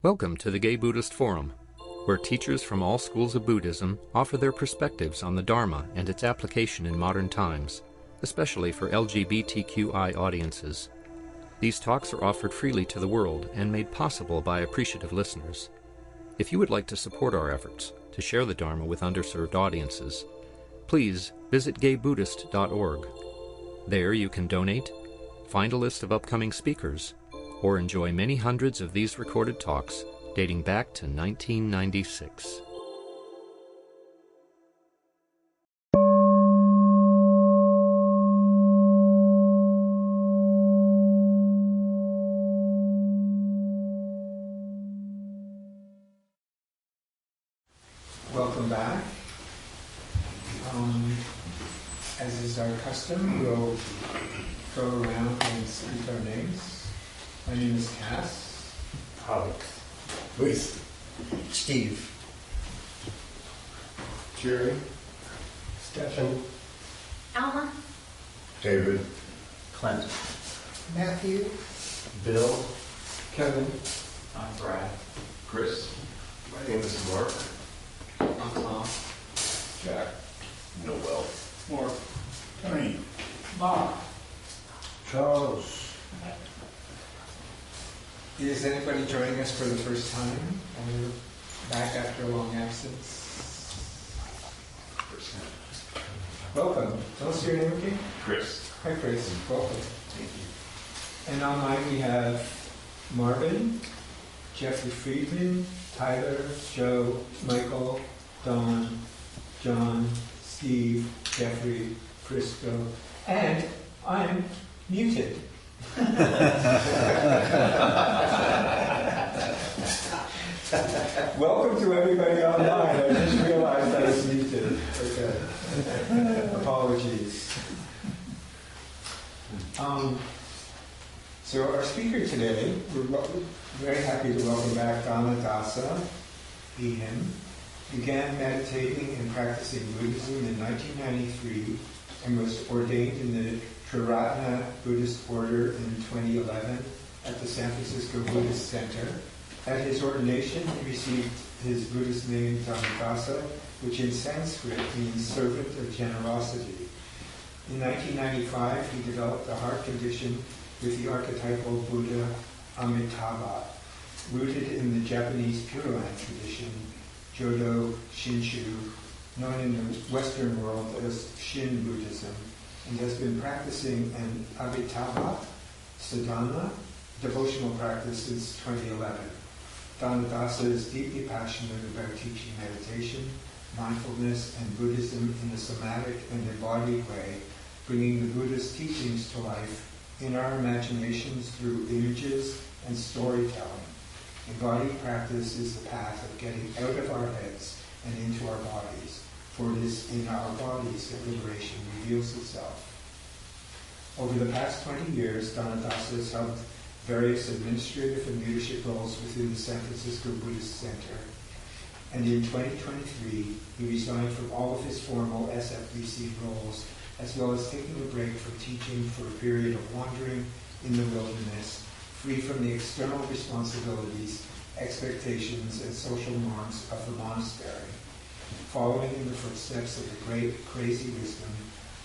Welcome to the Gay Buddhist Forum, where teachers from all schools of Buddhism offer their perspectives on the Dharma and its application in modern times, especially for LGBTQI audiences. These talks are offered freely to the world and made possible by appreciative listeners. If you would like to support our efforts to share the Dharma with underserved audiences, please visit gaybuddhist.org. There you can donate, find a list of upcoming speakers, or enjoy many hundreds of these recorded talks dating back to 1996. Welcome back. As is our custom, we'll go around and speak our names. My name is Cass. Alex. Luis. Steve. Jerry. Stefan. Alma. David. Clint. Matthew. Bill. Kevin. I'm Brad. Chris. My name is Mark. I'm Tom. Jack. Noel. Mark. Tony. Bob. Charles. Is anybody joining us for the first time? And we're back after a long absence. Welcome. Tell us your name again. Chris. Hi, Chris. Welcome. Thank you. And online we have Marvin, Jeffrey Friedman, Tyler, Joe, Michael, Don, John, Steve, Jeffrey, Frisco, and I'm muted. Welcome to everybody online. I just realized I was muted. Okay. Apologies. So our speaker today, we're very happy to welcome back Dana Dasa, he, him. Began meditating and practicing Buddhism in 1993 and was ordained in the Triratna Buddhist Order in 2011 at the San Francisco Buddhist Center. At his ordination, he received his Buddhist name Dhammadasa, which in Sanskrit means servant of generosity. In 1995, he developed a heart condition with the archetypal Buddha Amitabha, rooted in the Japanese Pure Land tradition, Jodo Shinshu, known in the Western world as Shin Buddhism, and has been practicing an Amitabha sadhana devotional practice since 2011. Dhammadasa is deeply passionate about teaching meditation, mindfulness, and Buddhism in a somatic and embodied way, bringing the Buddha's teachings to life in our imaginations through images and storytelling. Embodied practice is the path of getting out of our heads and into our bodies, for it is in our bodies that liberation reveals itself. Over the past 20 years, Dhammadasa has held various administrative and leadership roles within the San Francisco Buddhist Center. And in 2023, he resigned from all of his formal SFBC roles, as well as taking a break from teaching for a period of wandering in the wilderness, free from the external responsibilities, expectations, and social norms of the monastery, following in the footsteps of the great crazy wisdom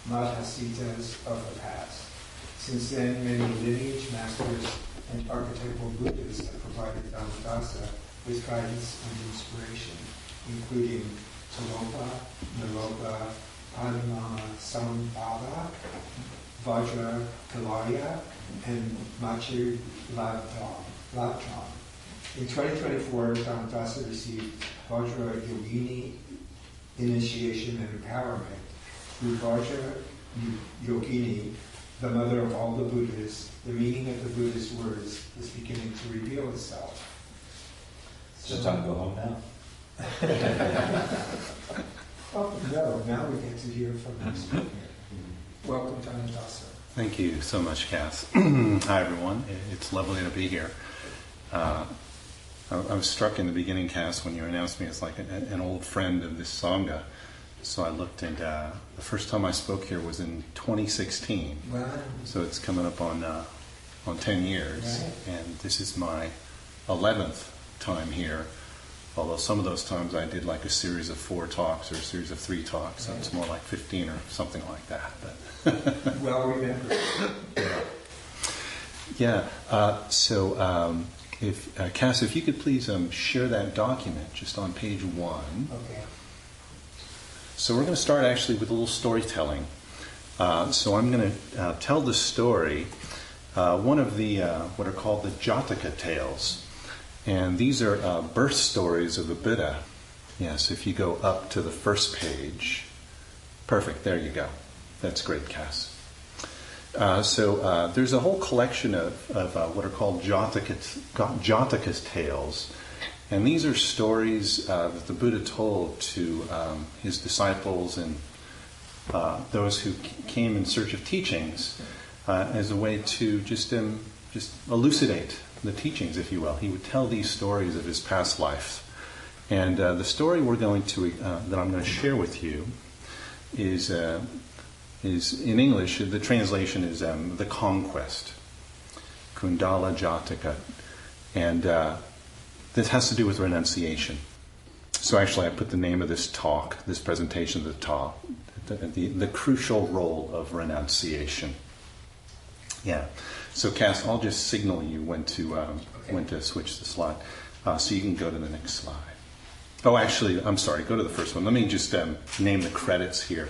Madhasitas of the past. Since then, many lineage masters and archetypal Buddhas have provided Dhammadasa with guidance and inspiration, including Tilopa, Naropa, Padma Sambhava, Vajra Kalarya, and Machi Latram. In 2024, Dhammadasa received Vajra Yogini initiation and empowerment. Through Vajra Yogini, the mother of all the Buddhas, the meaning of the Buddha's words is beginning to reveal itself. It's just time to go home now. Oh, no, now we get to hear from the speaker. Welcome, Dhammadasa. Thank you so much, Cass. Hi, everyone. It's lovely to be here. I was struck in the beginning, Cass, when you announced me as like an old friend of this Sangha. So I looked, and the first time I spoke here was in 2016. Wow. So it's coming up on 10 years, Right. and this is my 11th time here. Although some of those times I did like a series of 4 talks or a series of 3 talks, so it's more like 15 or something like that. But Well remembered. yeah. If Cass, if you could please share that document just on page 1. Okay. So we're going to start actually with a little storytelling. So I'm going to tell the story, one of the what are called the Jataka tales. And these are birth stories of the Buddha. Yes, if you go up to the first page. Perfect, there you go. That's great, Cass. So there's a whole collection of what are called Jataka's tales. And these are stories that the Buddha told to his disciples and those who came in search of teachings as a way to just elucidate the teachings, if you will. He would tell these stories of his past life. And the story we're going to that I'm going to share with you is in English. The translation is the Conquest, Kundala Jataka, and this has to do with renunciation. So actually, I put the name of this talk, this presentation, the talk, the crucial role of renunciation. Yeah. So, Cass, I'll just signal you when to switch the slide, so you can go to the next slide. Oh, actually, I'm sorry. Go to the first one. Let me just name the credits here.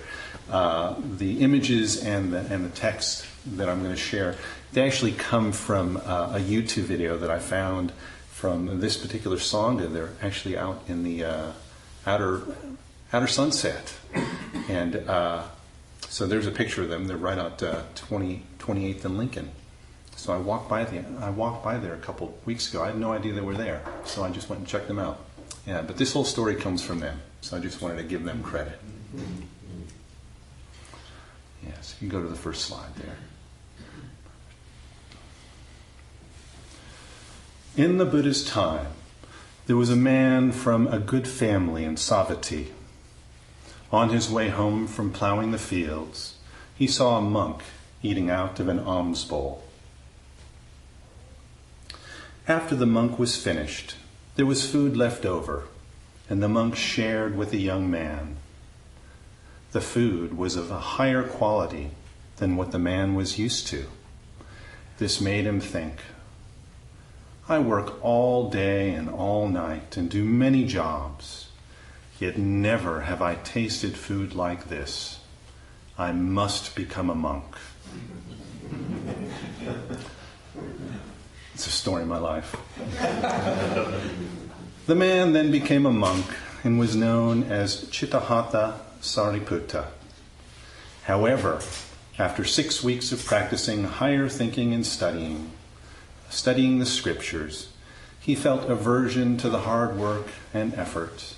The images and the text that I'm going to share, they actually come from a YouTube video that I found from this particular Sangha. They're actually out in the outer sunset, and so there's a picture of them. They're right out 28th and Lincoln. So I walked by there a couple weeks ago. I had no idea they were there, so I just went and checked them out. Yeah, but this whole story comes from them, so I just wanted to give them credit. Yes, you can go to the first slide there. In the Buddha's time, there was a man from a good family in Savatthi. On his way home from plowing the fields, he saw a monk eating out of an alms bowl. After the monk was finished, there was food left over, and the monk shared with the young man. The food was of a higher quality than what the man was used to. This made him think, I work all day and all night and do many jobs, yet never have I tasted food like this. I must become a monk. It's a story of my life. The man then became a monk and was known as Chittahata Sariputta. However, after 6 weeks of practicing higher thinking and studying the scriptures, he felt aversion to the hard work and effort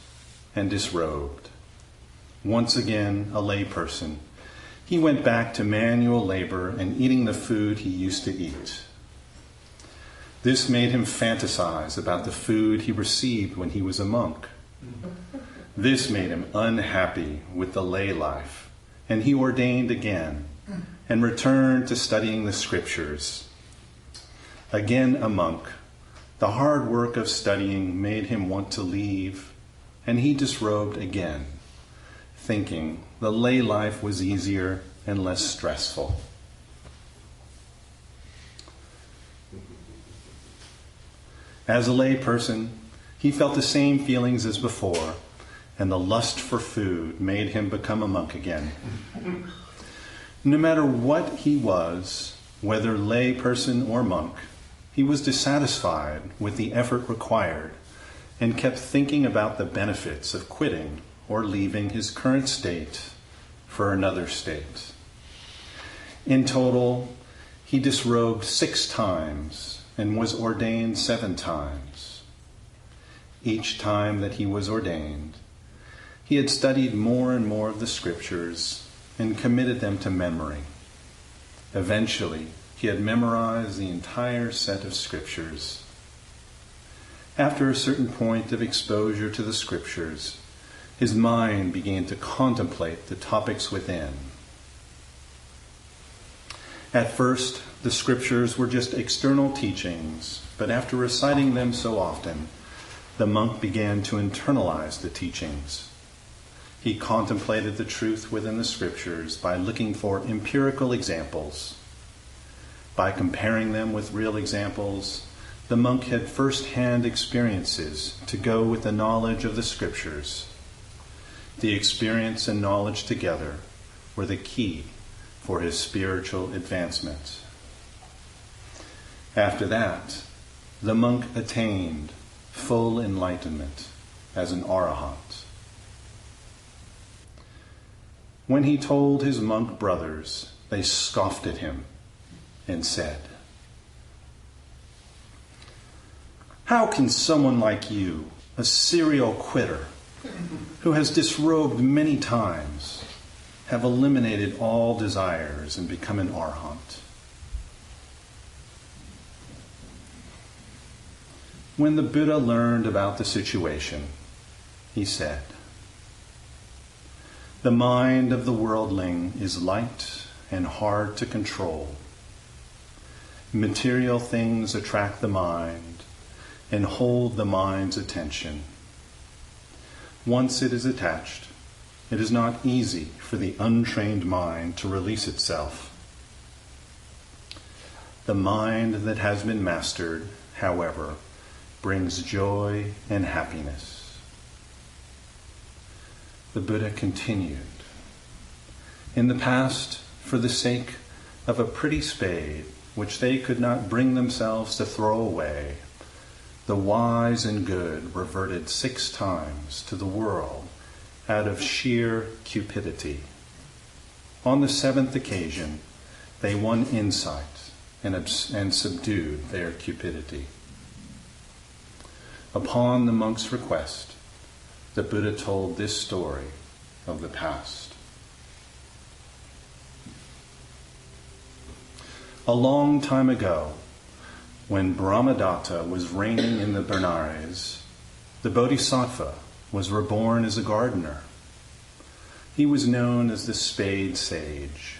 and disrobed. Once again, a layperson, he went back to manual labor and eating the food he used to eat. This made him fantasize about the food he received when he was a monk. This made him unhappy with the lay life, and he ordained again and returned to studying the scriptures. Again a monk, the hard work of studying made him want to leave, and he disrobed again, thinking the lay life was easier and less stressful. As a lay person, he felt the same feelings as before, and the lust for food made him become a monk again. No matter what he was, whether lay person or monk, he was dissatisfied with the effort required and kept thinking about the benefits of quitting or leaving his current state for another state. In total, he disrobed 6 times and was ordained 7 times. Each time that he was ordained, he had studied more and more of the scriptures and committed them to memory. Eventually, he had memorized the entire set of scriptures. After a certain point of exposure to the scriptures, his mind began to contemplate the topics within. At first, the scriptures were just external teachings, but after reciting them so often, the monk began to internalize the teachings. He contemplated the truth within the scriptures by looking for empirical examples. By comparing them with real examples, the monk had first-hand experiences to go with the knowledge of the scriptures. The experience and knowledge together were the key for his spiritual advancement. After that, the monk attained full enlightenment as an arahant. When he told his monk brothers, they scoffed at him and said, "How can someone like you, a serial quitter, who has disrobed many times, have eliminated all desires and become an arahant?" When the Buddha learned about the situation, he said, "The mind of the worldling is light and hard to control. Material things attract the mind and hold the mind's attention. Once it is attached, it is not easy for the untrained mind to release itself. The mind that has been mastered, however, brings joy and happiness." The Buddha continued, "In the past, for the sake of a pretty spade, which they could not bring themselves to throw away, the wise and good reverted 6 times to the world out of sheer cupidity. On the 7th occasion, they won insight and subdued their cupidity." Upon the monk's request, the Buddha told this story of the past. A long time ago, when Brahmadatta was reigning in the Benares, the Bodhisattva was reborn as a gardener. He was known as the spade sage.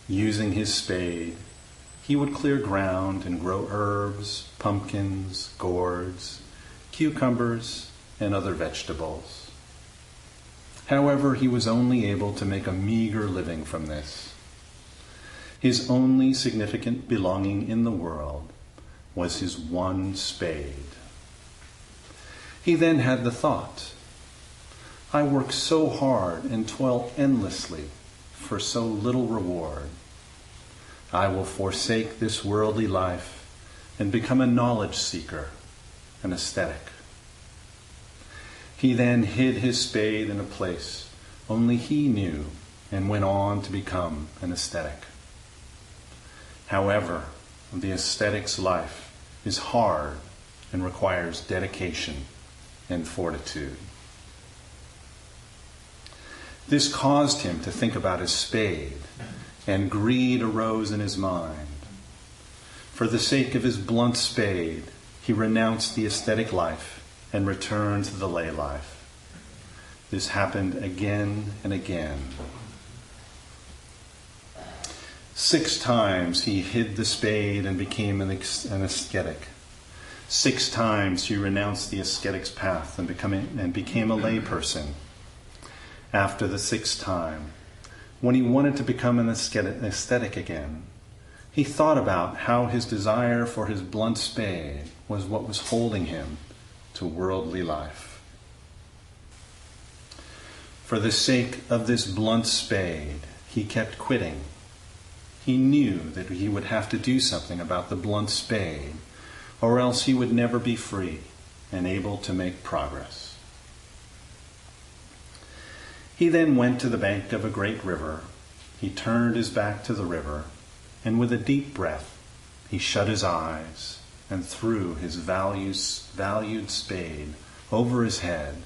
Using his spade, he would clear ground and grow herbs, pumpkins, gourds, cucumbers, and other vegetables. However, he was only able to make a meager living from this. His only significant belonging in the world was his one spade. He then had the thought, "I work so hard and toil endlessly for so little reward. I will forsake this worldly life and become a knowledge seeker, an ascetic." He then hid his spade in a place only he knew and went on to become an ascetic. However, the ascetic's life is hard and requires dedication and fortitude. This caused him to think about his spade, and greed arose in his mind. For the sake of his blunt spade, he renounced the ascetic life and returned to the lay life. This happened again and again. 6 times he hid the spade and became an ascetic. 6 times he renounced the ascetic's path and became a lay person. After the 6th time, when he wanted to become an ascetic again, he thought about how his desire for his blunt spade was what was holding him to worldly life. For the sake of this blunt spade, he kept quitting. He knew that he would have to do something about the blunt spade, or else he would never be free and able to make progress. He then went to the bank of a great river. He turned his back to the river, and with a deep breath, he shut his eyes and threw his valued spade over his head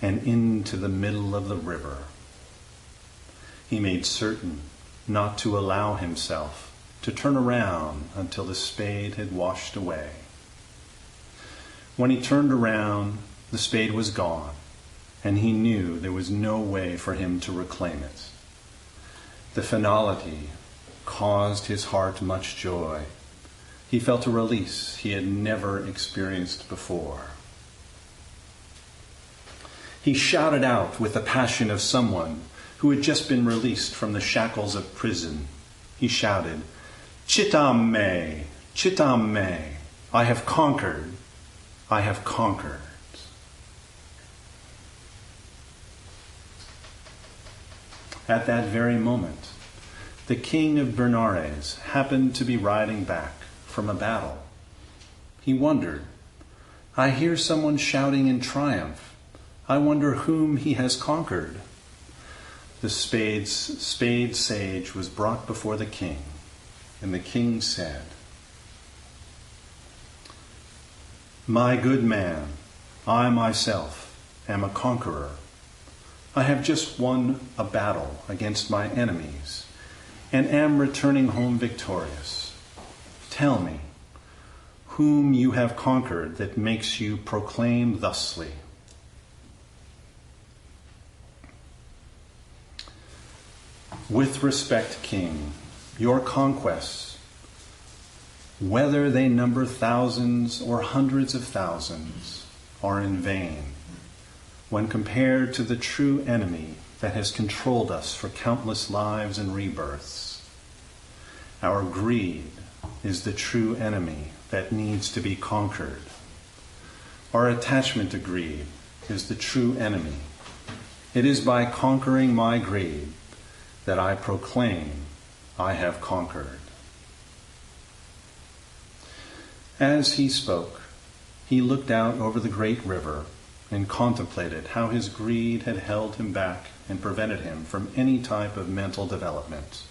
and into the middle of the river. He made certain not to allow himself to turn around until the spade had washed away. When he turned around, the spade was gone, and he knew there was no way for him to reclaim it. The finality caused his heart much joy. He felt a release he had never experienced before. He shouted out with the passion of someone who had just been released from the shackles of prison. He shouted, "Chittam me, Chittam me, I have conquered, I have conquered." At that very moment, the king of Benares happened to be riding back from a battle. He wondered, "I hear someone shouting in triumph. I wonder whom he has conquered." The spade sage was brought before the king, and the king said, "My good man, I myself am a conqueror. I have just won a battle against my enemies and am returning home victorious. Tell me, whom you have conquered that makes you proclaim thusly?" "With respect, king, your conquests, whether they number thousands or hundreds of thousands, are in vain when compared to the true enemy that has controlled us for countless lives and rebirths. Our greed is the true enemy that needs to be conquered. Our attachment to greed is the true enemy. It is by conquering my greed that I proclaim I have conquered." As he spoke, he looked out over the great river and contemplated how his greed had held him back and prevented him from any type of mental development.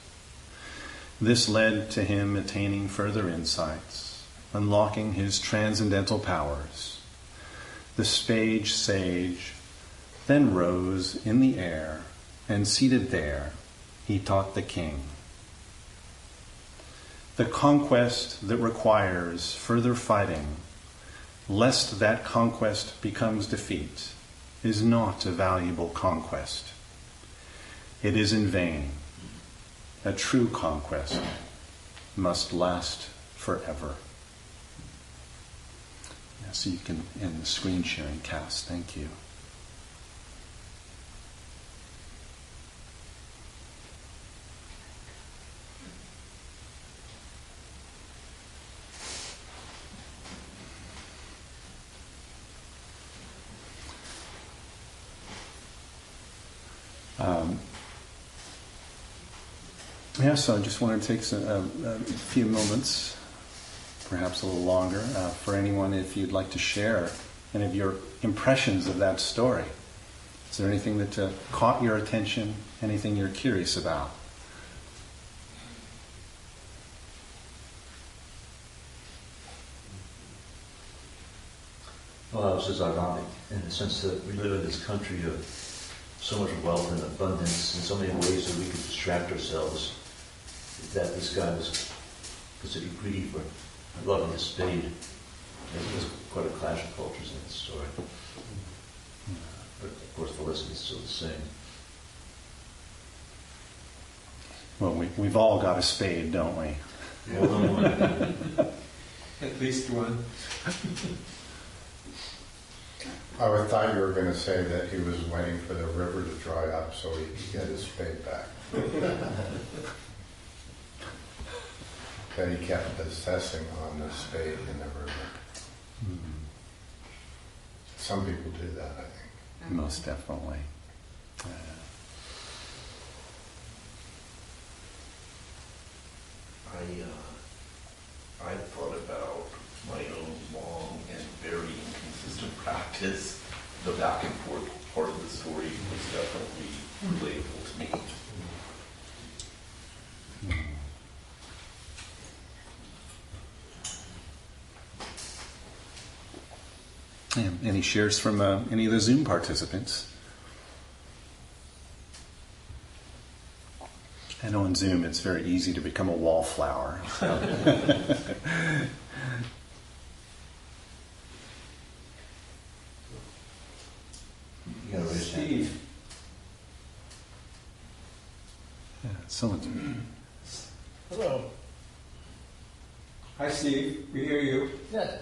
This led to him attaining further insights, unlocking his transcendental powers. The spade sage then rose in the air, and seated there, he taught the king. The conquest that requires further fighting, lest that conquest becomes defeat, is not a valuable conquest. It is in vain. A true conquest must last forever. Yeah, so you can end the screen sharing, Cass. Thank you. So I just want to take a few moments, perhaps a little longer, for anyone if you'd like to share any of your impressions of that story. Is there anything that caught your attention, anything you're curious about? Well, it was just ironic in the sense that we live in this country of so much wealth and abundance and so many ways that we could distract ourselves, that this guy was considered greedy for loving his spade. It was quite a clash of cultures in this story. But of course the lesson is still the same. Well, we've all got a spade, don't we? At least one. I thought you were going to say that he was waiting for the river to dry up so he could get his spade back. That he kept assessing on the spade in the river. Mm-hmm. Some people do that, I think. Most definitely. I thought about my own long and very inconsistent practice. The back and forth part of the story was definitely relatable to me. Any shares from any of the Zoom participants? I know in Zoom it's very easy to become a wallflower. So. You gotta raise your hand. Steve. Yeah, someone. Hello. Hi, Steve. We hear you. Yeah.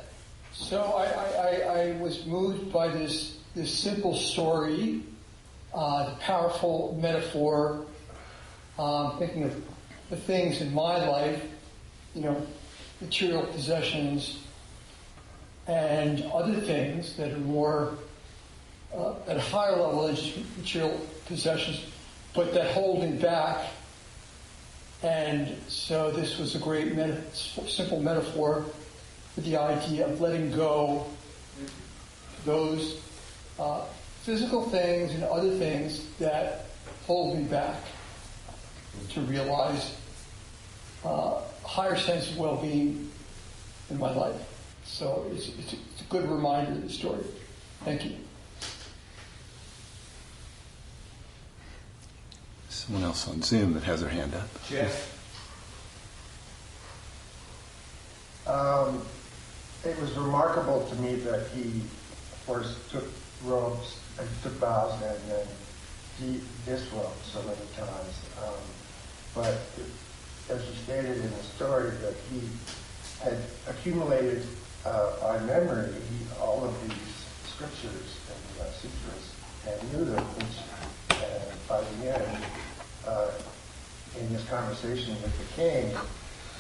So I was moved by this simple story, the powerful metaphor, thinking of the things in my life, material possessions and other things that are more at a higher level than just material possessions, but that hold me back. And so this was a great simple metaphor for the idea of letting go those physical things and other things that hold me back to realize a higher sense of well-being in my life. So it's a good reminder of the story. Thank you. Someone else on Zoom that has their hand up. Jeff? It was remarkable to me that he, of course, took robes, took vows, and then disrobed so many times. But as you stated in the story, that he had accumulated by memory all of these scriptures and sutras and knew them, which by the end, in his conversation with the king,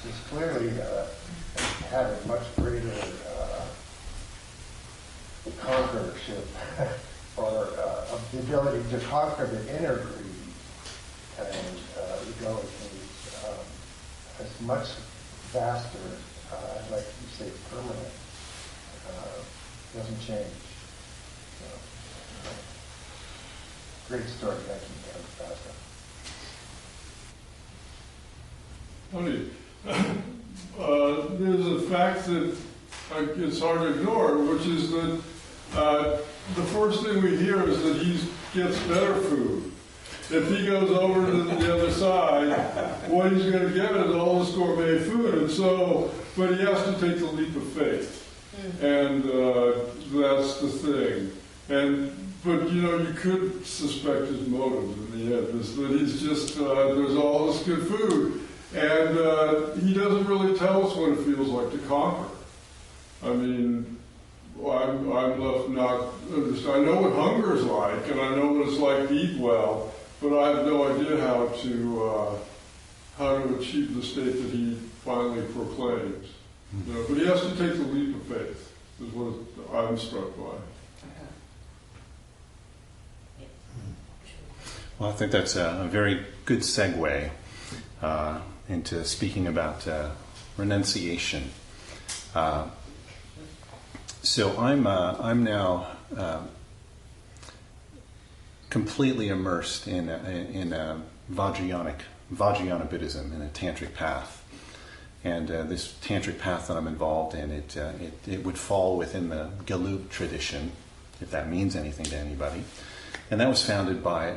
is clearly having much greater conquerorship or the ability to conquer the inner greed and egoic needs is much vaster, like you say, permanent, doesn't change. So, great story. Thank you, Pastor. Tony, there's a fact that it's hard to ignore, which is that the first thing we hear is that he gets better food. If he goes over to the other side, what he's going to get is all this gourmet food. And so, but he has to take the leap of faith. And that's the thing. But you could suspect his motives in the end, is that he's just, there's all this good food. And he doesn't really tell us what it feels like to conquer. I mean, I'm left not understand. I know what hunger is like, and I know what it's like to eat well, but I have no idea how to achieve the state that he finally proclaims. But he has to take the leap of faith, is what I'm struck by. Well, I think that's a very good segue into speaking about renunciation. So I'm now completely immersed in Vajrayana Buddhism, in a tantric path, and this tantric path that I'm involved in, it would fall within the Gelug tradition, if that means anything to anybody, and that was founded by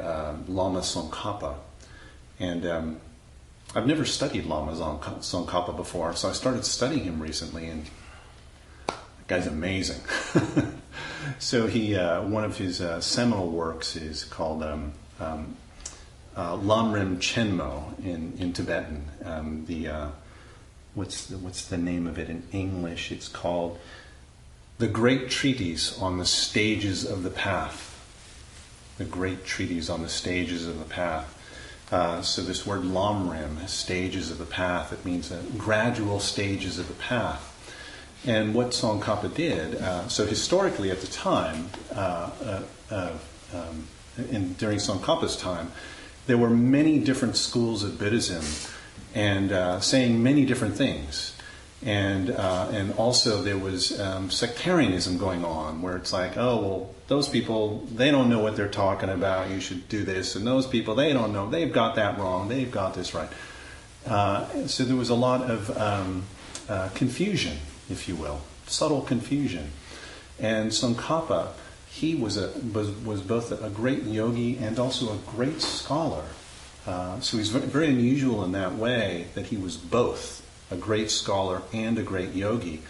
Lama Tsongkhapa, and I've never studied Lama Tsongkhapa before, so I started studying him recently, and the guy's amazing. So he, one of his seminal works is called Lamrim Chenmo in Tibetan. What's the name of it in English? It's called The Great Treatise on the Stages of the Path. The Great Treatise on the Stages of the Path. So this word Lamrim, stages of the path, it means gradual stages of the path. And what Tsongkhapa did, so historically at the time, during Tsongkhapa's time, there were many different schools of Buddhism and saying many different things. And also there was sectarianism going on, where it's like, oh, well, those people, they don't know what they're talking about, you should do this. And those people, they don't know, they've got that wrong, they've got this right. So there was a lot of confusion, if you will, subtle confusion. And Tsongkhapa, he was both a great yogi and also a great scholar. So he's very unusual in that way, that he was both a great scholar and a great yogi.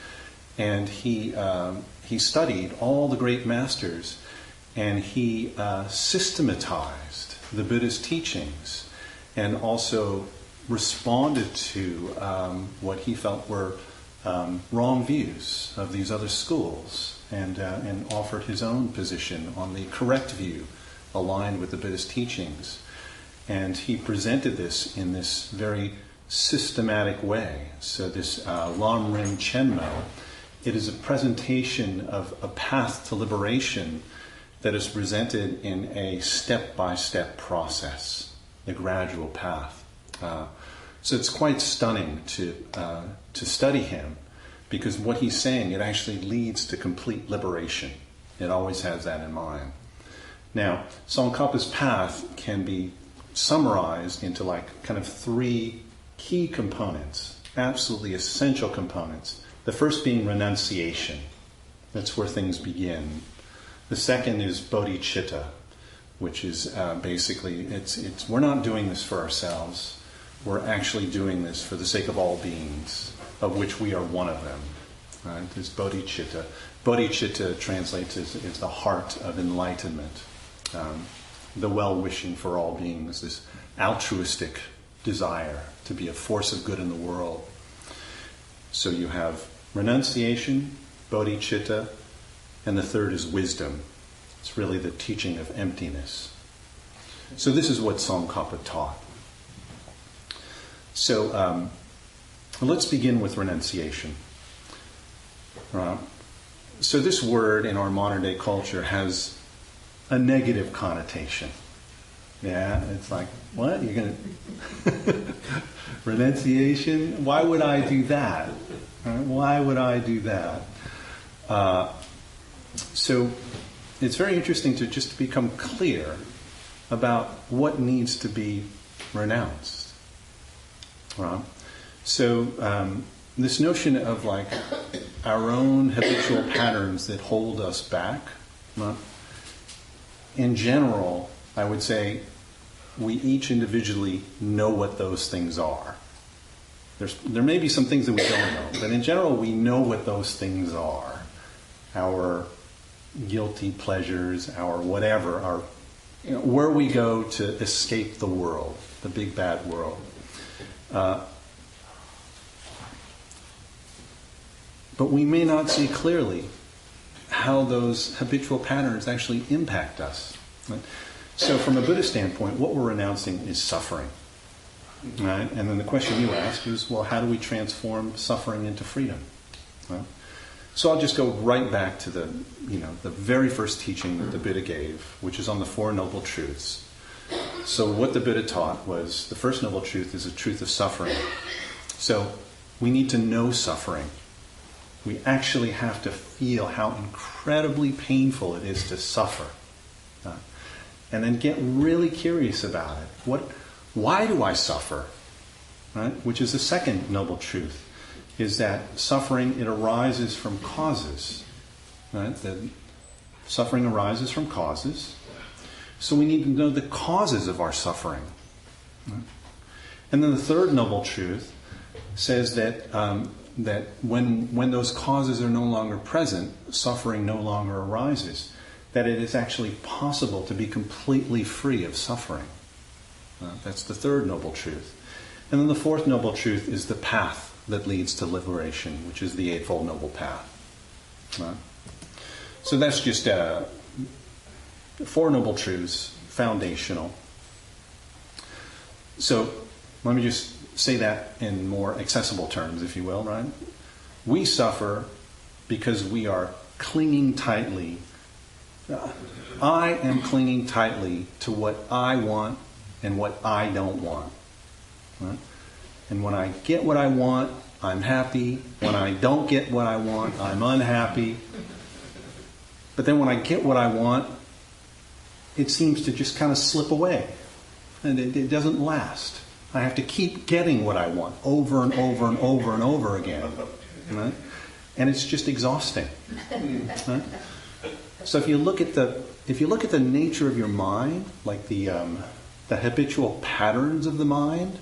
And he studied all the great masters, and he systematized the Buddha's teachings, and also responded to what he felt were wrong views of these other schools and offered his own position on the correct view aligned with the Buddhist teachings. And he presented this in this very systematic way. So this Lam Rim Chenmo, it is a presentation of a path to liberation that is presented in a step-by-step process, a gradual path. So it's quite stunning to study him, because what he's saying, it actually leads to complete liberation. It always has that in mind. Now, Tsongkhapa's path can be summarized into like kind of three key components, absolutely essential components. The first being renunciation. That's where things begin. The second is bodhicitta, which is basically, it's we're not doing this for ourselves. We're actually doing this for the sake of all beings, of which we are one of them. Right? This bodhicitta. Bodhicitta translates as the heart of enlightenment, the well-wishing for all beings, this altruistic desire to be a force of good in the world. So you have renunciation, bodhicitta, and the third is wisdom. It's really the teaching of emptiness. So this is what Tsongkhapa taught. So let's begin with renunciation. So this word in our modern day culture has a negative connotation. Yeah, it's like, what? You're going to... Renunciation? Why would I do that? Why would I do that? So it's very interesting to just become clear about what needs to be renounced. So this notion of like our own habitual patterns that hold us back, in general, I would say we each individually know what those things are. There may be some things that we don't know, but in general we know what those things are. Our guilty pleasures, our whatever, our where we go to escape the world, the big bad world. But we may not see clearly how those habitual patterns actually impact us. Right? So from a Buddhist standpoint, what we're renouncing is suffering. Right? And then the question you ask is, well, how do we transform suffering into freedom? Right? So I'll just go right back to the very first teaching that the Buddha gave, which is on the Four Noble Truths. So what the Buddha taught was the first noble truth is the truth of suffering. So we need to know suffering. We actually have to feel how incredibly painful it is to suffer. And then get really curious about it. Why do I suffer? Right? Which is the second noble truth, is that suffering, it arises from causes. Right? That suffering arises from causes. So we need to know the causes of our suffering. Right? And then the third noble truth says that that when those causes are no longer present, suffering no longer arises. That it is actually possible to be completely free of suffering. That's the third noble truth. And then the fourth noble truth is the path that leads to liberation, which is the Eightfold Noble Path. So that's just four noble truths, foundational. So let me just say that in more accessible terms, if you will, right? We suffer because we are clinging tightly. I am clinging tightly to what I want and what I don't want. Right? And when I get what I want, I'm happy. When I don't get what I want, I'm unhappy. But then when I get what I want, it seems to just kind of slip away. And it doesn't last. I have to keep getting what I want over and over and over and over again. Right? And it's just exhausting. Right? So if you look at the nature of your mind, like the habitual patterns of the mind,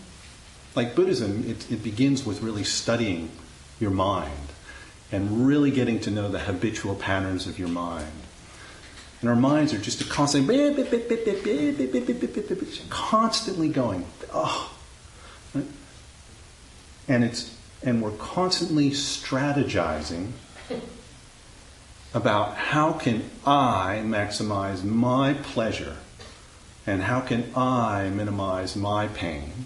like Buddhism, it begins with really studying your mind and really getting to know the habitual patterns of your mind. And our minds are just constantly going. Oh. Right? And and we're constantly strategizing about how can I maximize my pleasure and how can I minimize my pain.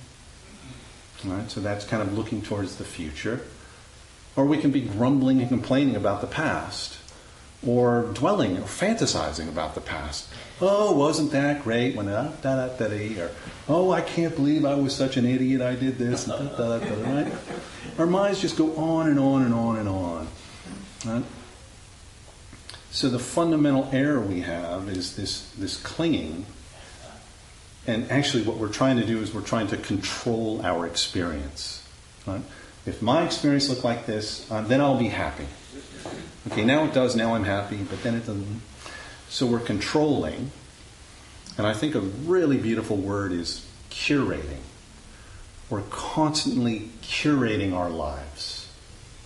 All right, so that's kind of looking towards the future. Or we can be grumbling and complaining about the past, or dwelling or fantasizing about the past. Oh, wasn't that great when or oh, I can't believe I was such an idiot, I did this, and right? Our minds just go on and on and on and on. Right? So the fundamental error we have is this clinging. And actually what we're trying to do is we're trying to control our experience. Right? If my experience looked like this, then I'll be happy. Okay, now it does, now I'm happy, but then it doesn't. So we're controlling, and I think a really beautiful word is curating. We're constantly curating our lives,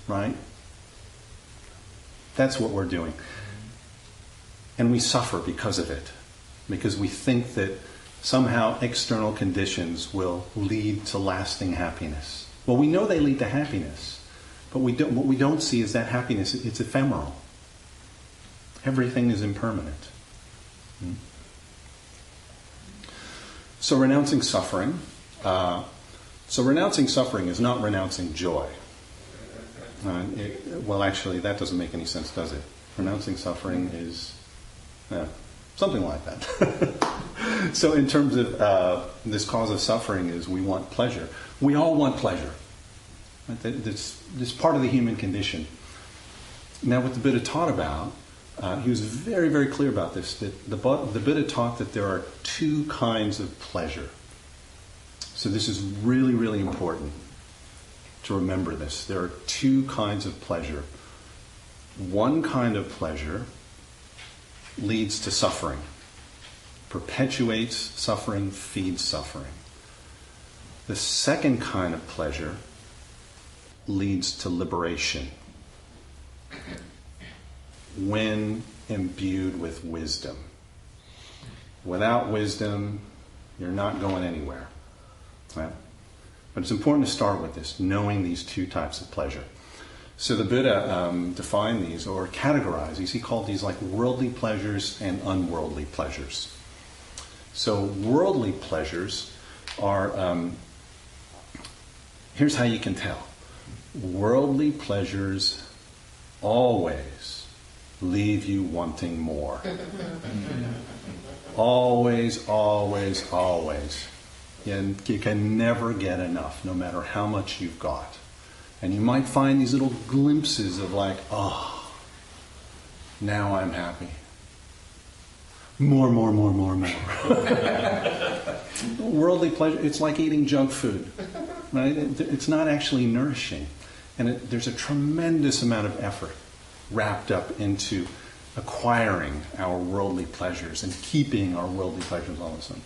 right? That's what we're doing. And we suffer because of it, because we think that somehow external conditions will lead to lasting happiness. Well, we know they lead to happiness, but what we don't see is that happiness, it's ephemeral. Everything is impermanent. So renouncing suffering. So renouncing suffering is not renouncing joy. Well, actually, that doesn't make any sense, does it? Renouncing suffering is something like that. So in terms of this cause of suffering is we want pleasure. We all want pleasure. Right? This part of the human condition. Now what the Buddha taught about, he was very, very clear about this, that the Buddha taught that there are two kinds of pleasure. So this is really, really important to remember this. There are two kinds of pleasure. One kind of pleasure leads to suffering, perpetuates suffering, feeds suffering. The second kind of pleasure leads to liberation when imbued with wisdom. Without wisdom, you're not going anywhere. Right? But it's important to start with this, knowing these two types of pleasure. So the Buddha defined these, or categorized these. He called these like worldly pleasures and unworldly pleasures. So worldly pleasures are, here's how you can tell. Worldly pleasures always leave you wanting more. Always, always, always. And you can never get enough, no matter how much you've got. And you might find these little glimpses of like, oh, now I'm happy. More. Worldly pleasure, it's like eating junk food. Right? It's not actually nourishing. And there's a tremendous amount of effort wrapped up into acquiring our worldly pleasures and keeping our worldly pleasures all the time.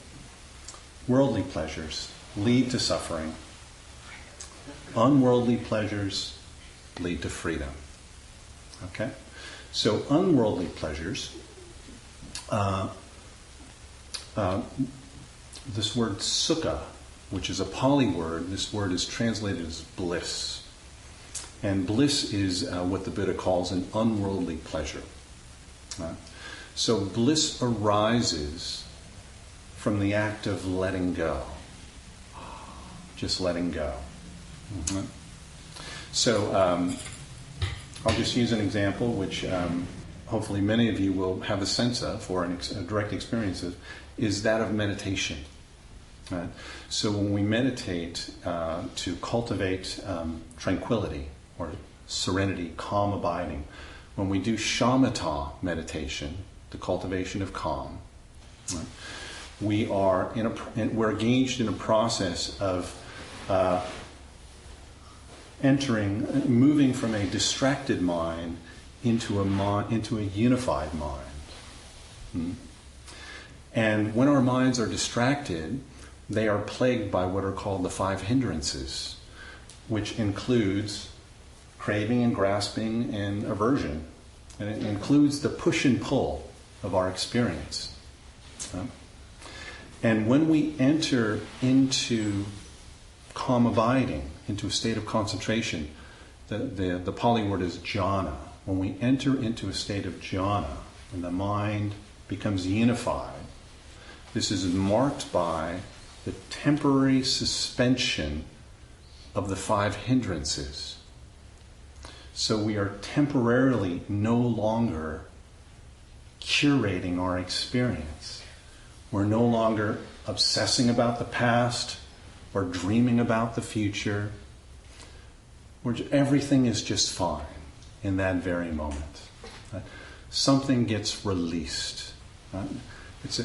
Worldly pleasures lead to suffering. Unworldly pleasures lead to freedom. Okay? So unworldly pleasures, this word sukha, which is a Pali word, this word is translated as bliss. And bliss is what the Buddha calls an unworldly pleasure. So bliss arises from the act of letting go. Just letting go. Mm-hmm. So I'll just use an example which hopefully many of you will have a sense of, or a direct experience of, is that of meditation. Right? So when we meditate to cultivate tranquility or serenity, calm abiding, when we do shamatha meditation, the cultivation of calm, right, we're engaged in a process of moving from a distracted mind into a unified mind. And when our minds are distracted, they are plagued by what are called the 5 hindrances, which includes craving and grasping and aversion. And it includes the push and pull of our experience. And when we enter into calm abiding, into a state of concentration. The Pali word is jhana. When we enter into a state of jhana, when the mind becomes unified, this is marked by the temporary suspension of the 5 hindrances. So we are temporarily no longer curating our experience. We're no longer obsessing about the past or dreaming about the future. Everything is just fine in that very moment. Right? Something gets released. Right? It's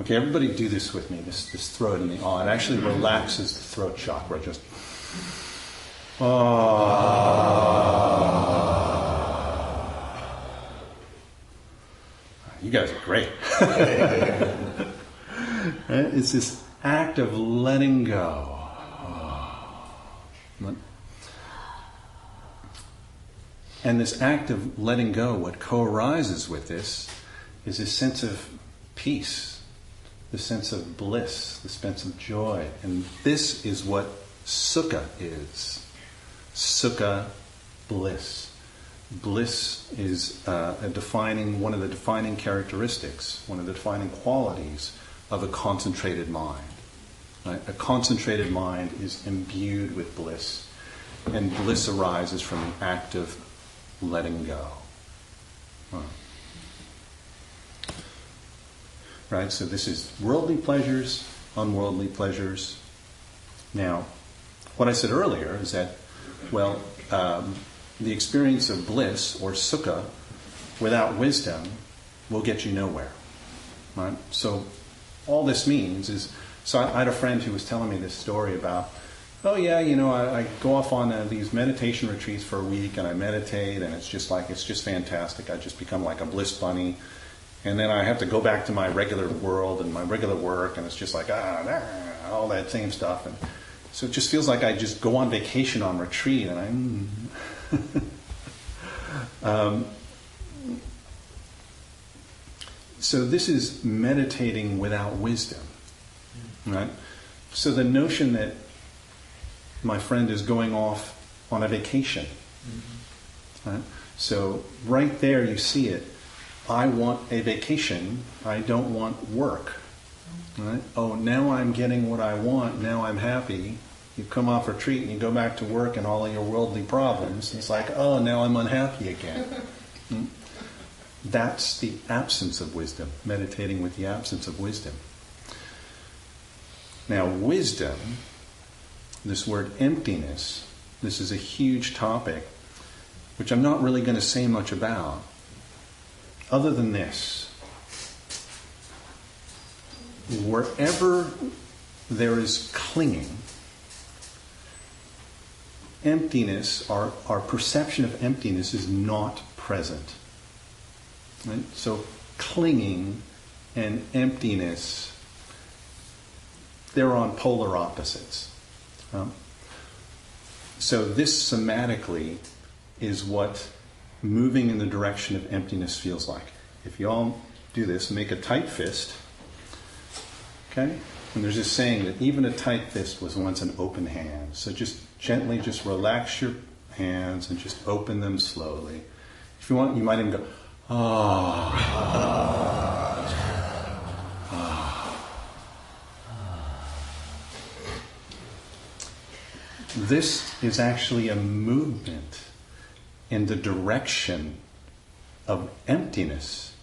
Okay, everybody do this with me. This throat and the it actually relaxes the throat chakra. Just You guys are great. Right? It's this act of letting go. And this act of letting go, what co-arises with this is a sense of peace, the sense of bliss, the sense of joy. And this is what sukha is. Sukha, bliss. Bliss is one of the defining characteristics, one of the defining qualities of a concentrated mind. Right? A concentrated mind is imbued with bliss, and bliss arises from the act of letting go. Right? So this is worldly pleasures, unworldly pleasures. Now, what I said earlier is that, the experience of bliss or sukha without wisdom will get you nowhere. Right? So all this means is, I had a friend who was telling me this story about, I go off on these meditation retreats for a week and I meditate and it's just fantastic. I just become like a bliss bunny. And then I have to go back to my regular world and my regular work and it's just like, all that same stuff. And so it just feels like I just go on vacation on retreat and so this is meditating without wisdom, right? So the notion that my friend is going off on a vacation, right? So right there you see it. I want a vacation. I don't want work. Right? Oh, now I'm getting what I want. Now I'm happy. You come off retreat and you go back to work and all of your worldly problems. It's like, oh, now I'm unhappy again. That's the absence of wisdom, meditating with the absence of wisdom. Now, wisdom, this word emptiness, this is a huge topic, which I'm not really going to say much about, other than this. Wherever there is clinging, emptiness, our perception of emptiness is not present. Right? So clinging and emptiness, they're on polar opposites. So this somatically is what moving in the direction of emptiness feels like. If you all do this, make a tight fist. Okay? And there's this saying that even a tight fist was once an open hand. So just gently just relax your hands and just open them slowly. If you want, you might even go, This is actually a movement in the direction of emptiness,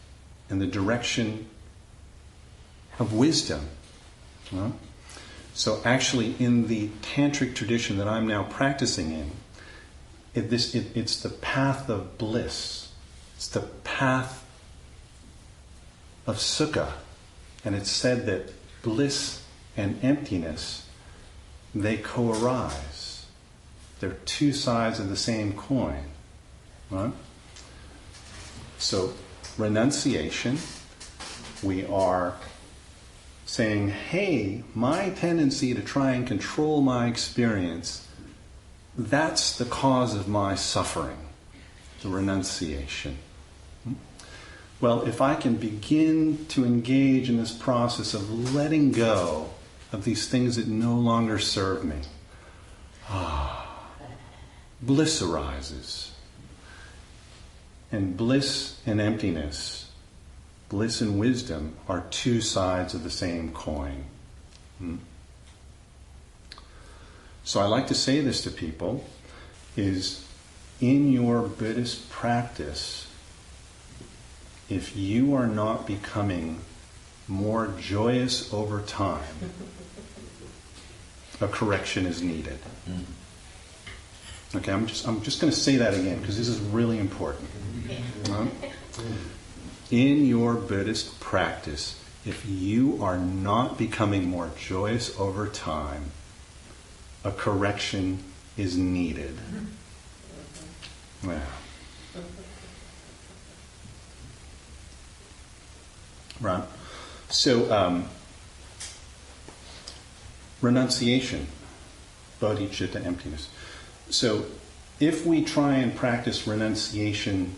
in the direction of wisdom. So actually in the tantric tradition that I'm now practicing in, it's the path of bliss. It's the path of sukha. And it's said that bliss and emptiness, they co-arise. They're two sides of the same coin. Right? So renunciation, we are saying, hey, my tendency to try and control my experience, that's the cause of my suffering, the renunciation. Well, if I can begin to engage in this process of letting go of these things that no longer serve me, bliss arises. And bliss and emptiness, bliss and wisdom are two sides of the same coin. So I like to say this to people, is in your Buddhist practice, if you are not becoming more joyous over time, a correction is needed. Okay, I'm just going to say that again because this is really important. In your Buddhist practice, if you are not becoming more joyous over time, a correction is needed. Well. Right. So, renunciation, bodhicitta, emptiness. So, if we try and practice renunciation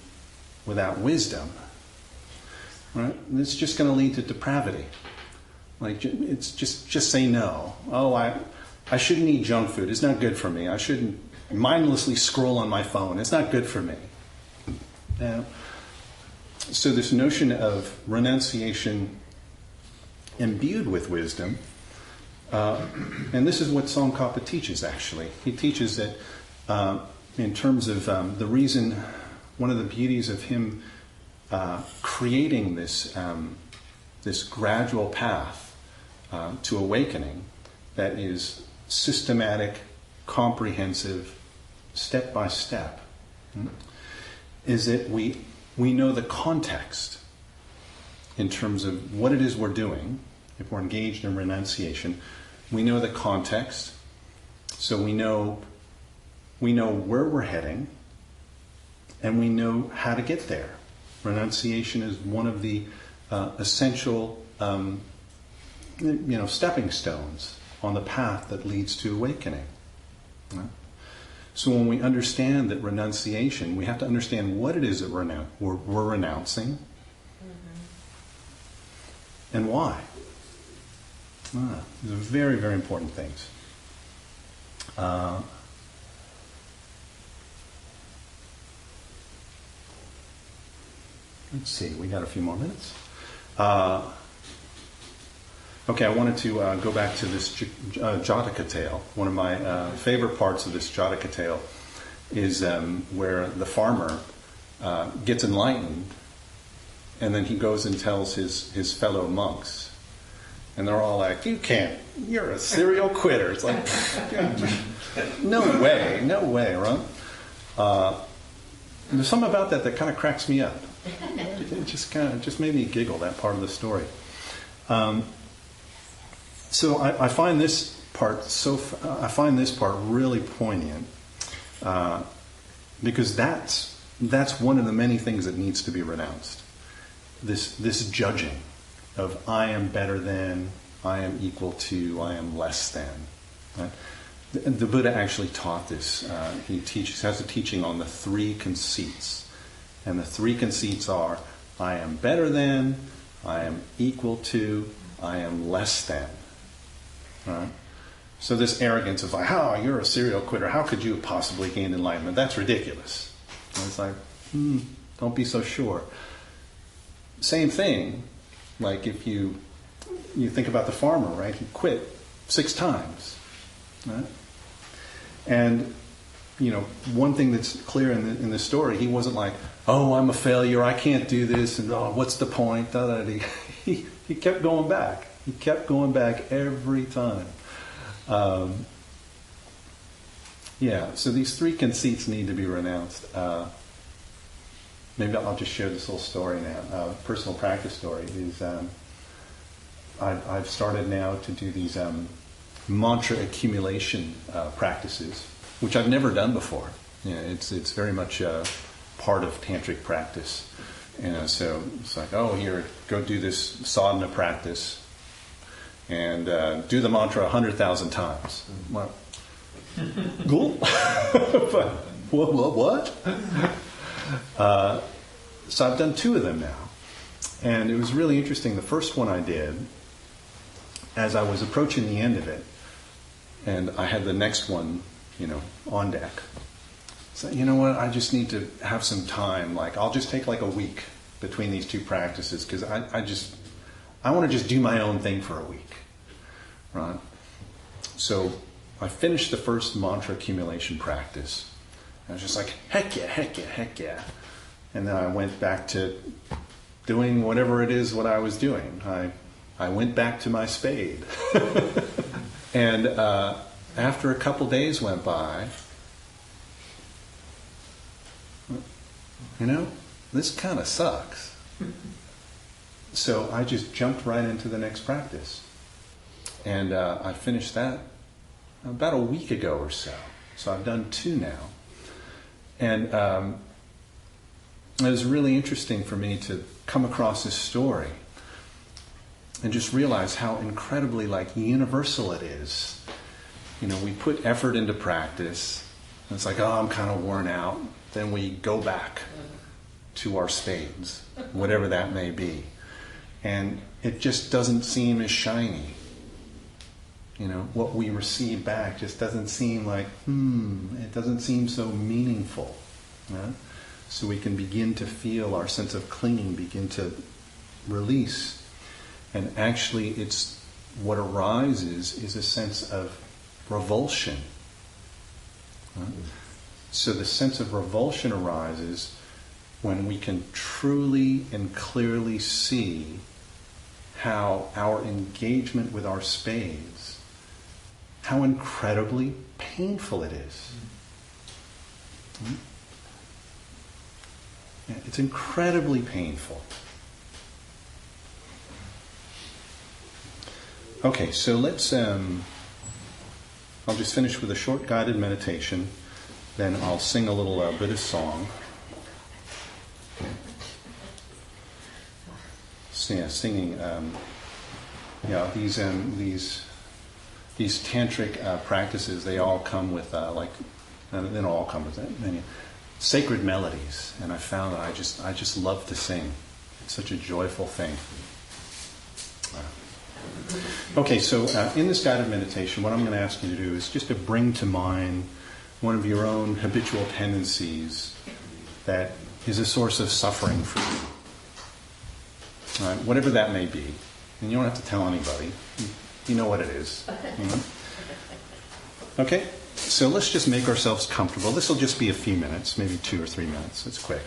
without wisdom, right, it's just going to lead to depravity. Like, it's just say no. Oh, I shouldn't eat junk food. It's not good for me. I shouldn't mindlessly scroll on my phone. It's not good for me. So this notion of renunciation imbued with wisdom, and this is what Tsongkhapa teaches, actually. He teaches that in terms of the reason, one of the beauties of him creating this gradual path to awakening that is systematic, comprehensive, step by step, is that we know the context in terms of what it is we're doing. If we're engaged in renunciation, we know the context, so we know where we're heading, and we know how to get there. Renunciation is one of the essential, stepping stones on the path that leads to awakening. Right? So when we understand that renunciation, we have to understand what it is that we're renouncing, and why. These are very, very important things. Let's see, we got a few more minutes. Okay, I wanted to go back to this Jataka tale. One of my favorite parts of this Jataka tale is where the farmer gets enlightened, and then he goes and tells his fellow monks. And they're all like, you're a serial quitter. It's like, no way, right? There's something about that kind of cracks me up. It just made me giggle, that part of the story. So I find this part really poignant because that's one of the many things that needs to be renounced. This judging of I am better than, I am equal to, I am less than. Right? The Buddha actually taught this. He has a teaching on the three conceits. And the three conceits are, I am better than, I am equal to, I am less than. Right? So this arrogance of like, you're a serial quitter, how could you have possibly gained enlightenment? That's ridiculous. And it's like, don't be so sure. Same thing, like if you think about the farmer, right? He quit 6 times. Right? And one thing that's clear in the story, he wasn't like, I'm a failure, I can't do this, and what's the point? He kept going back. He kept going back every time. So these 3 conceits need to be renounced. Maybe I'll just share this little story now. Personal practice story is I've started now to do these mantra accumulation practices, which I've never done before. It's very much part of tantric practice. So it's like, here, go do this sadhana practice and do the mantra 100,000 times. Well, cool. But what? So I've done 2 of them now. And it was really interesting. The first one I did, as I was approaching the end of it, and I had the next one, on deck. So, you know what, I just need to have some time. Like, I'll just take like a week between these two practices because I want to just do my own thing for a week, right? So I finished the first mantra accumulation practice. I was just like, heck yeah, heck yeah, heck yeah. And then I went back to doing whatever it is what I was doing. I went back to my spade. And after a couple days went by, this kind of sucks. So I just jumped right into the next practice. And I finished that about a week ago or so. So I've done 2 now. And it was really interesting for me to come across this story and just realize how incredibly universal it is. We put effort into practice, and it's like, oh, I'm kind of worn out. Then we go back to our spades, whatever that may be. And it just doesn't seem as shiny. What we receive back just doesn't seem like, it doesn't seem so meaningful. Right? So we can begin to feel our sense of clinging begin to release. And actually, it's what arises is a sense of revulsion. Right? So the sense of revulsion arises when we can truly and clearly see how our engagement with our spades, how incredibly painful it is. Yeah, it's incredibly painful. Okay, so let's, I'll just finish with a short guided meditation, then I'll sing a little Buddhist song. So, yeah, singing, these tantric practices, they all come with, they don't all come with many sacred melodies, and I found that I just love to sing. It's such a joyful thing. Okay, so in this guided meditation, what I'm going to ask you to do is just to bring to mind one of your own habitual tendencies that is a source of suffering for you. All right, whatever that may be. And you don't have to tell anybody. You know what it is. Okay, so let's just make ourselves comfortable. This will just be a few minutes, maybe 2 or 3 minutes. It's quick.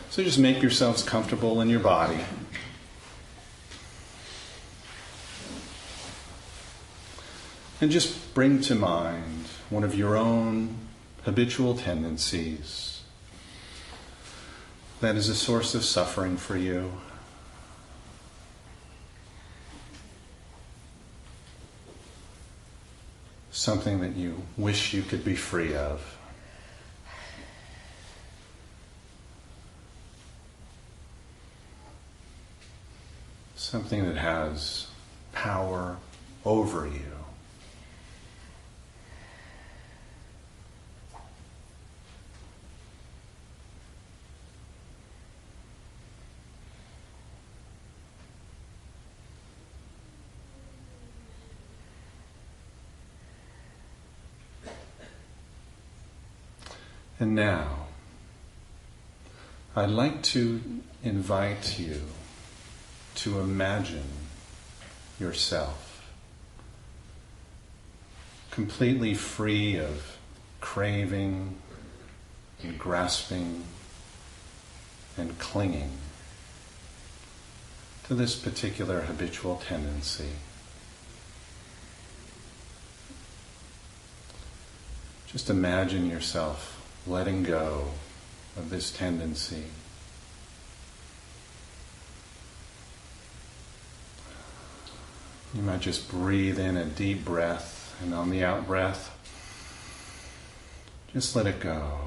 So just make yourselves comfortable in your body. And just bring to mind one of your own habitual tendencies that is a source of suffering for you. Something that you wish you could be free of. Something that has power over you. And now, I'd like to invite you to imagine yourself completely free of craving and grasping and clinging to this particular habitual tendency. Just imagine yourself letting go of this tendency. You might just breathe in a deep breath, and on the out breath, just let it go.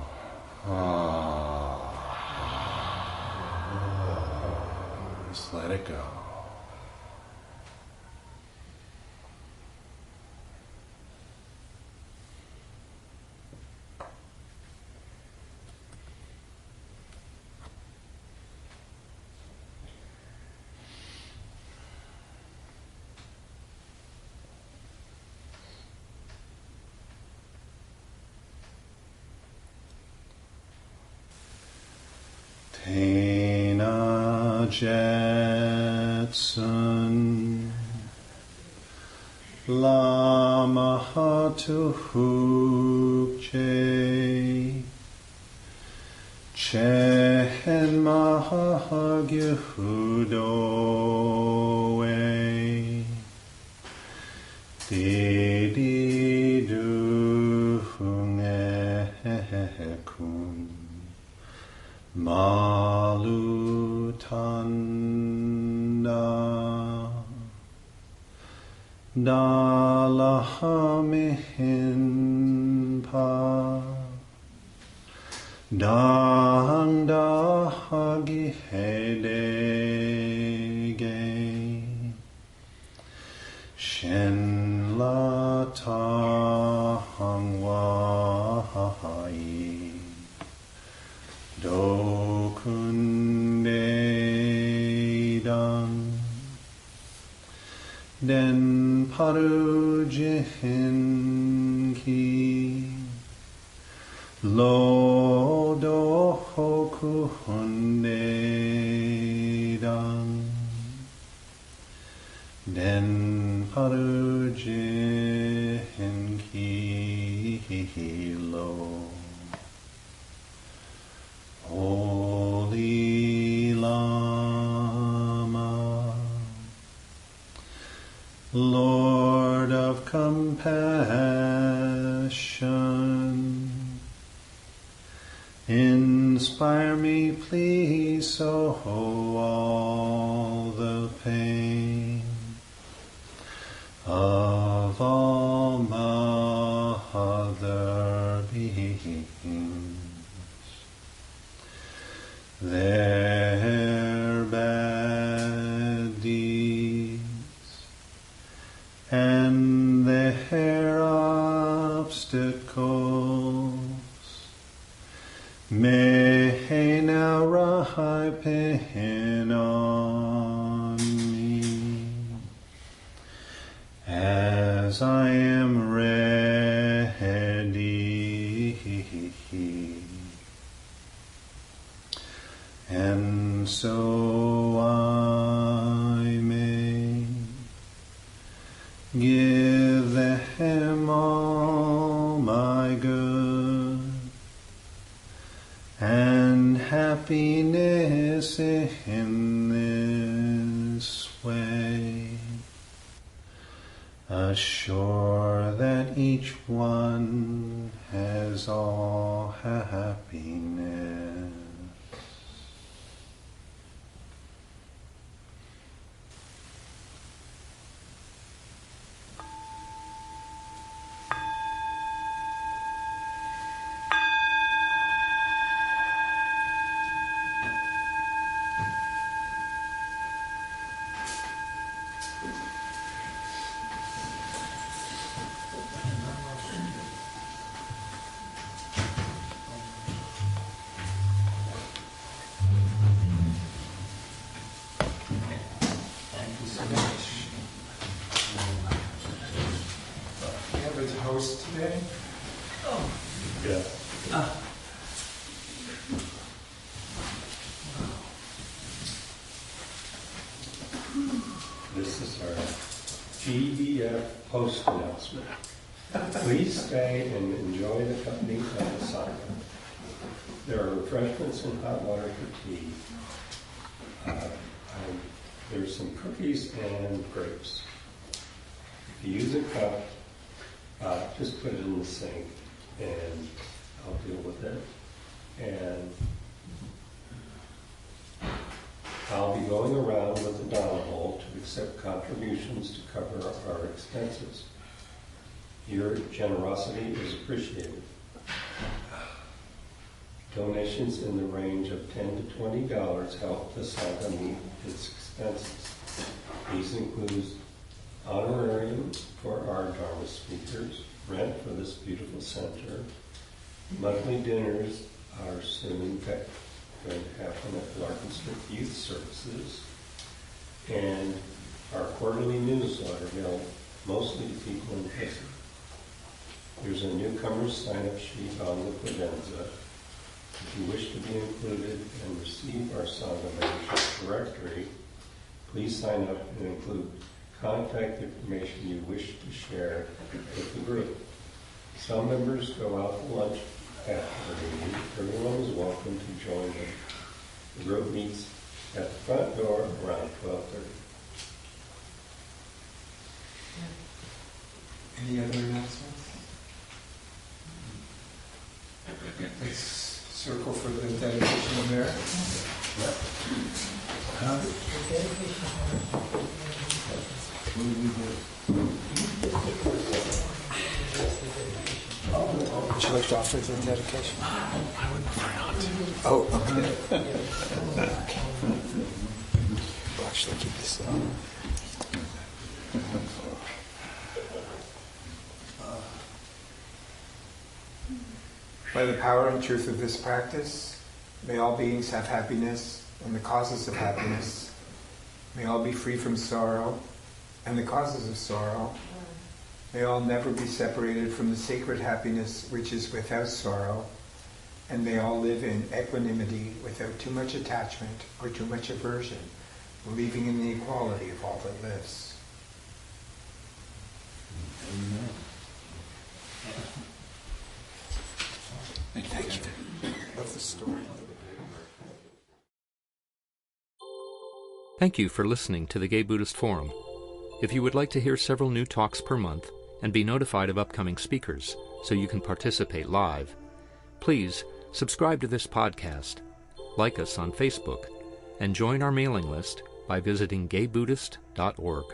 Just let it go. Tena Jetsun Lama Hatu Hukche Chehen Mahagyudoe Didi Duhungekun Malutanda Dalahamihinpa Dang Dahagi Hedege Shen La Tahangwai Dokunde Dan Den Paru Jihinki Lo Dohoku Hunde Dan Den Paru Jihinki Lo Holy Lama, Lord of compassion, inspire me, please, so all the pain of all mother beings. Their bad deeds and their obstacles may now ripen on me as I am ready. And so I may give them all my good and happiness in this way, assure that each one has all happiness. Host today? Yeah. This is our GEF host announcement. Please stay and enjoy the company of the Sangha. There are refreshments and hot water for tea. There's some cookies and grapes. If you use a cup, just put it in the sink and I'll deal with it. And I'll be going around with the Donna Hole to accept contributions to cover our expenses. Your generosity is appreciated. Donations in the range of $10 to $20 help the Sangha meet its expenses. These include honorarium for our Dharma speakers, rent for this beautiful center, monthly dinners are soon going to happen at Larkin Street Youth Services, and our quarterly newsletter mailed mostly to people in prison. There's a newcomer's sign-up sheet on the credenza. If you wish to be included and receive our Sangha membership directory, please sign up and include contact information you wish to share with the group. Some members go out to lunch after the meeting. Everyone is welcome to join them. The group meets at the front door around 12:30. Any other announcements? Let's circle for the dedication of merit. Would you like to offer the dedication? I would prefer not to. Oh, okay. We'll actually keep this up. By the power and truth of this practice, may all beings have happiness and the causes of happiness. May all be free from sorrow and the causes of sorrow. May all never be separated from the sacred happiness which is without sorrow. And may all live in equanimity without too much attachment or too much aversion, believing in the equality of all that lives. Amen. Thank you. Love the story. Thank you for listening to the Gay Buddhist Forum. If you would like to hear several new talks per month and be notified of upcoming speakers so you can participate live, please subscribe to this podcast, like us on Facebook, and join our mailing list by visiting gaybuddhist.org.